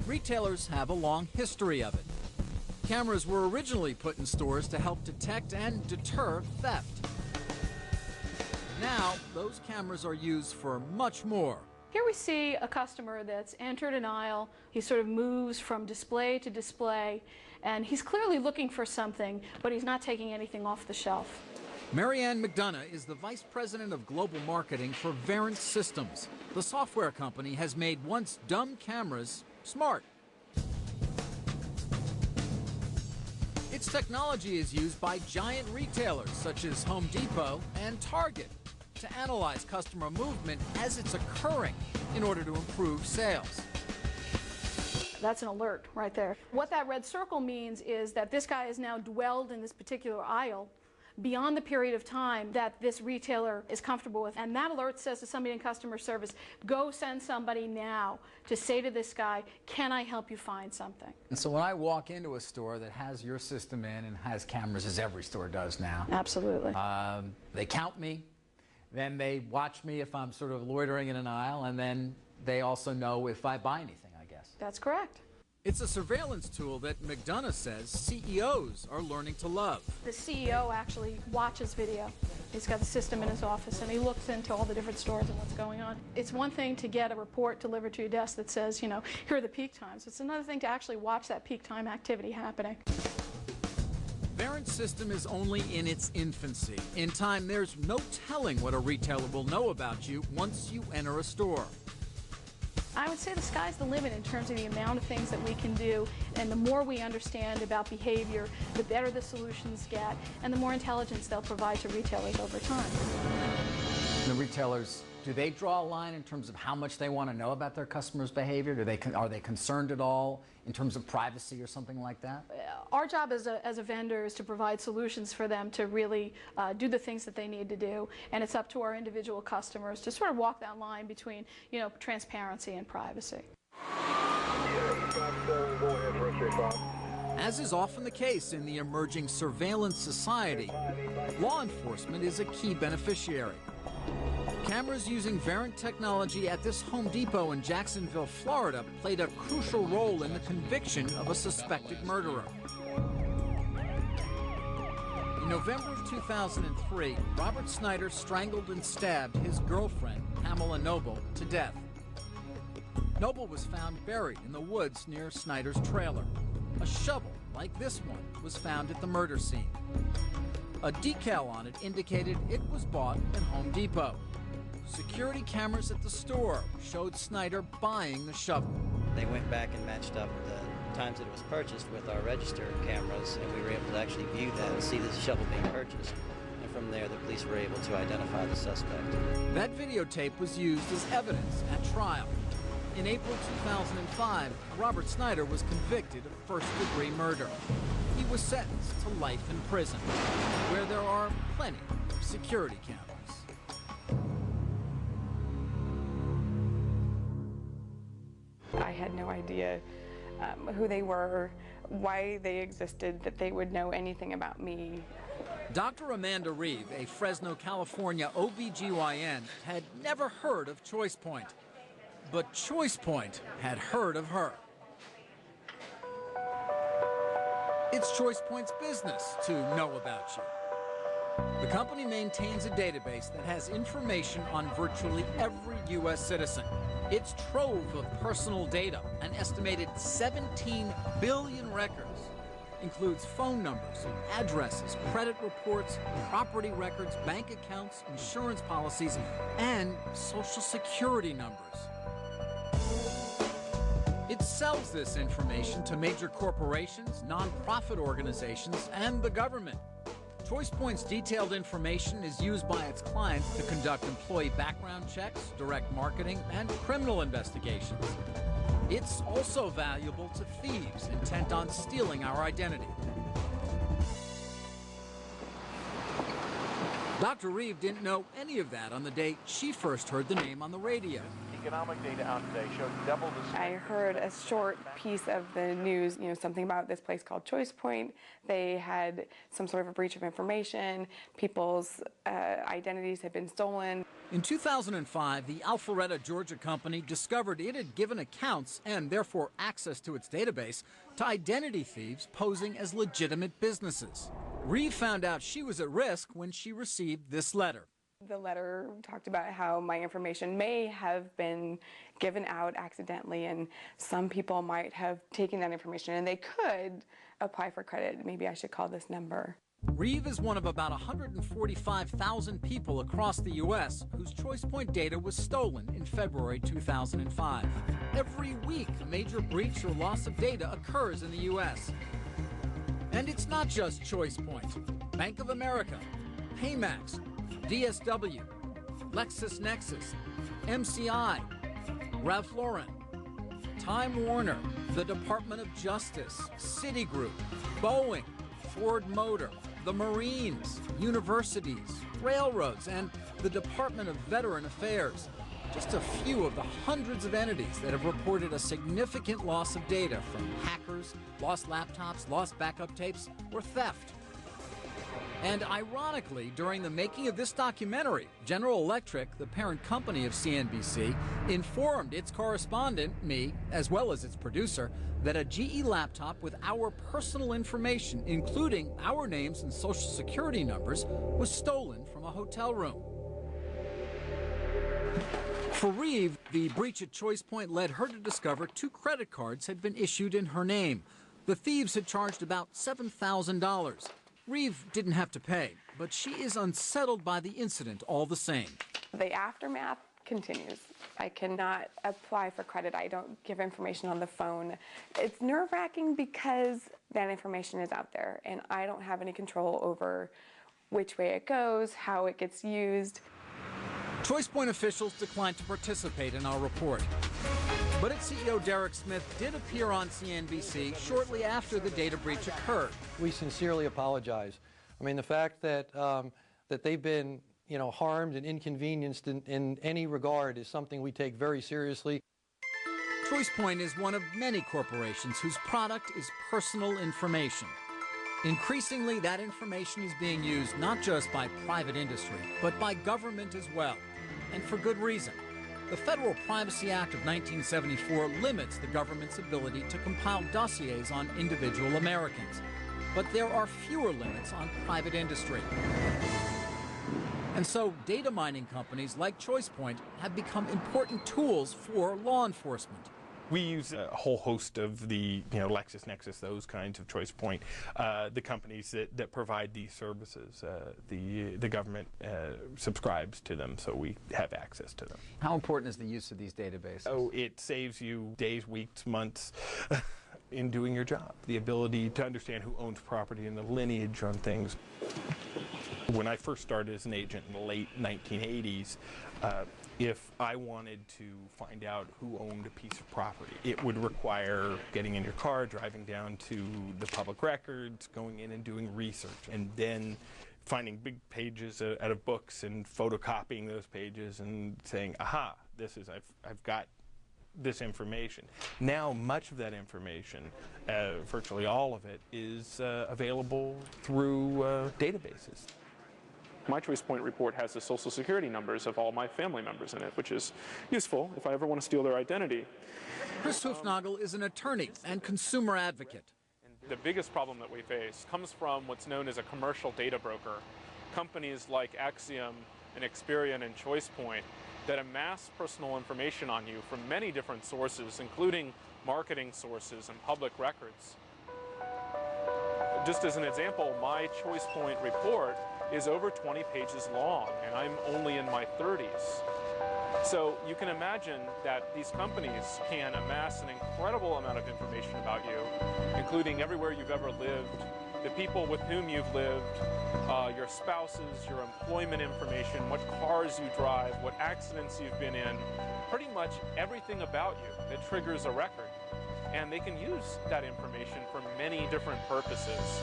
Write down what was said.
retailers have a long history of it. Cameras were originally put in stores to help detect and deter theft. Now, those cameras are used for much more. Here we see a customer that's entered an aisle. He sort of moves from display to display, and he's clearly looking for something, but he's not taking anything off the shelf. Marianne McDonough is the Vice President of Global Marketing for Verint Systems. The software company has made once dumb cameras smart. Its technology is used by giant retailers such as Home Depot and Target to analyze customer movement as it's occurring in order to improve sales. That's an alert right there. What that red circle means is that this guy has now dwelled in this particular aisle beyond the period of time that this retailer is comfortable with. And that alert says to somebody in customer service, go send somebody now to say to this guy, can I help you find something? And so when I walk into a store that has your system in and has cameras, as every store does now. Absolutely. They count me, then they watch me if I'm sort of loitering in an aisle, and then they also know if I buy anything, I guess. That's correct. It's a surveillance tool that McDonough says CEOs are learning to love. The CEO actually watches video. He's got the system in his office, and he looks into all the different stores and what's going on. It's one thing to get a report delivered to your desk that says, you know, here are the peak times. It's another thing to actually watch that peak time activity happening. Verint's system is only in its infancy. In time, there's no telling what a retailer will know about you once you enter a store. I would say the sky's the limit in terms of the amount of things that we can do, and the more we understand about behavior, the better the solutions get, and the more intelligence they'll provide to retailers over time. The retailers, do they draw a line in terms of how much they want to know about their customers' behavior? Are they concerned at all in terms of privacy or something like that? Our job as a vendor is to provide solutions for them to really do the things that they need to do, and it's up to our individual customers to sort of walk that line between, you know, transparency and privacy. As is often the case in the emerging surveillance society, law enforcement is a key beneficiary. Cameras using Verint technology at this Home Depot in Jacksonville, Florida, played a crucial role in the conviction of a suspected murderer. In November of 2003, Robert Snyder strangled and stabbed his girlfriend, Pamela Noble, to death. Noble was found buried in the woods near Snyder's trailer. A shovel, like this one, was found at the murder scene. A decal on it indicated it was bought at Home Depot. Security cameras at the store showed Snyder buying the shovel. They went back and matched up the times that it was purchased with our register cameras, and we were able to actually view that and see the shovel being purchased. And from there, the police were able to identify the suspect. That videotape was used as evidence at trial. In April 2005, Robert Snyder was convicted of first-degree murder. He was sentenced to life in prison, where there are plenty of security cameras. I had no idea who they were, why they existed, that they would know anything about me. Dr. Amanda Reeve, a Fresno, California OBGYN, had never heard of ChoicePoint. But ChoicePoint had heard of her. It's ChoicePoint's business to know about you. The company maintains a database that has information on virtually every U.S. citizen. Its trove of personal data, an estimated 17 billion records, includes phone numbers, addresses, credit reports, property records, bank accounts, insurance policies, and social security numbers. It sells this information to major corporations, nonprofit organizations, and the government. ChoicePoint's detailed information is used by its clients to conduct employee background checks, direct marketing, and criminal investigations. It's also valuable to thieves intent on stealing our identity. Dr. Reeve didn't know any of that on the day she first heard the name on the radio. economic data out today showed double the... I heard a short piece of the news, something about this place called Choice Point. They had some sort of a breach of information. People's identities had been stolen. In 2005, the Alpharetta, Georgia company discovered it had given accounts and therefore access to its database to identity thieves posing as legitimate businesses. Reeve found out she was at risk when she received this letter. The letter talked about how my information may have been given out accidentally, and some people might have taken that information and they could apply for credit. Maybe I should call this number. Reeve is one of about 145,000 people across the U.S. whose ChoicePoint data was stolen in February 2005. Every week, a major breach or loss of data occurs in the U.S. And it's not just ChoicePoint. Bank of America, Paymax, DSW, LexisNexis, MCI, Ralph Lauren, Time Warner, the Department of Justice, Citigroup, Boeing, Ford Motor, the Marines, universities, railroads, and the Department of Veteran Affairs. Just a few of the hundreds of entities that have reported a significant loss of data from hackers, lost laptops, lost backup tapes, or theft. And ironically, during the making of this documentary, General Electric, the parent company of CNBC, informed its correspondent, me, as well as its producer, that a GE laptop with our personal information, including our names and social security numbers, was stolen from a hotel room. For Reeve, the breach at ChoicePoint led her to discover 2 credit cards had been issued in her name. The thieves had charged about $7,000. Reeve didn't have to pay, but she is unsettled by the incident all the same. The aftermath continues. I cannot apply for credit. I don't give information on the phone. It's nerve-wracking because that information is out there, and I don't have any control over which way it goes, how it gets used. ChoicePoint officials declined to participate in our report. But its CEO, Derek Smith, did appear on CNBC shortly after the data breach occurred. We sincerely apologize. I mean, the fact that that they've been, harmed and inconvenienced in any regard is something we take very seriously. ChoicePoint is one of many corporations whose product is personal information. Increasingly, that information is being used not just by private industry, but by government as well, and for good reason. The Federal Privacy Act of 1974 limits the government's ability to compile dossiers on individual Americans, but there are fewer limits on private industry. And so data mining companies like ChoicePoint have become important tools for law enforcement. We use a whole host of the, LexisNexis, those kinds of ChoicePoint, the companies that provide these services. The government subscribes to them, so we have access to them. How important is the use of these databases? Oh, it saves you days, weeks, months in doing your job. The ability to understand who owns property and the lineage on things. When I first started as an agent in the late 1980s, if I wanted to find out who owned a piece of property, it would require getting in your car, driving down to the public records, going in and doing research, and then finding big pages out of books and photocopying those pages and saying, aha, I've got this information. Now much of that information, virtually all of it, is available through databases. My ChoicePoint report has the social security numbers of all my family members in it, which is useful if I ever want to steal their identity. Chris Hoofnagel is an attorney and consumer advocate. The biggest problem that we face comes from what's known as a commercial data broker. Companies like Axiom and Experian and ChoicePoint that amass personal information on you from many different sources, including marketing sources and public records. Just as an example, my ChoicePoint report is over 20 pages long, and I'm only in my 30s. So you can imagine that these companies can amass an incredible amount of information about you, including everywhere you've ever lived, the people with whom you've lived, your spouses, your employment information, what cars you drive, what accidents you've been in, pretty much everything about you that triggers a record. And they can use that information for many different purposes.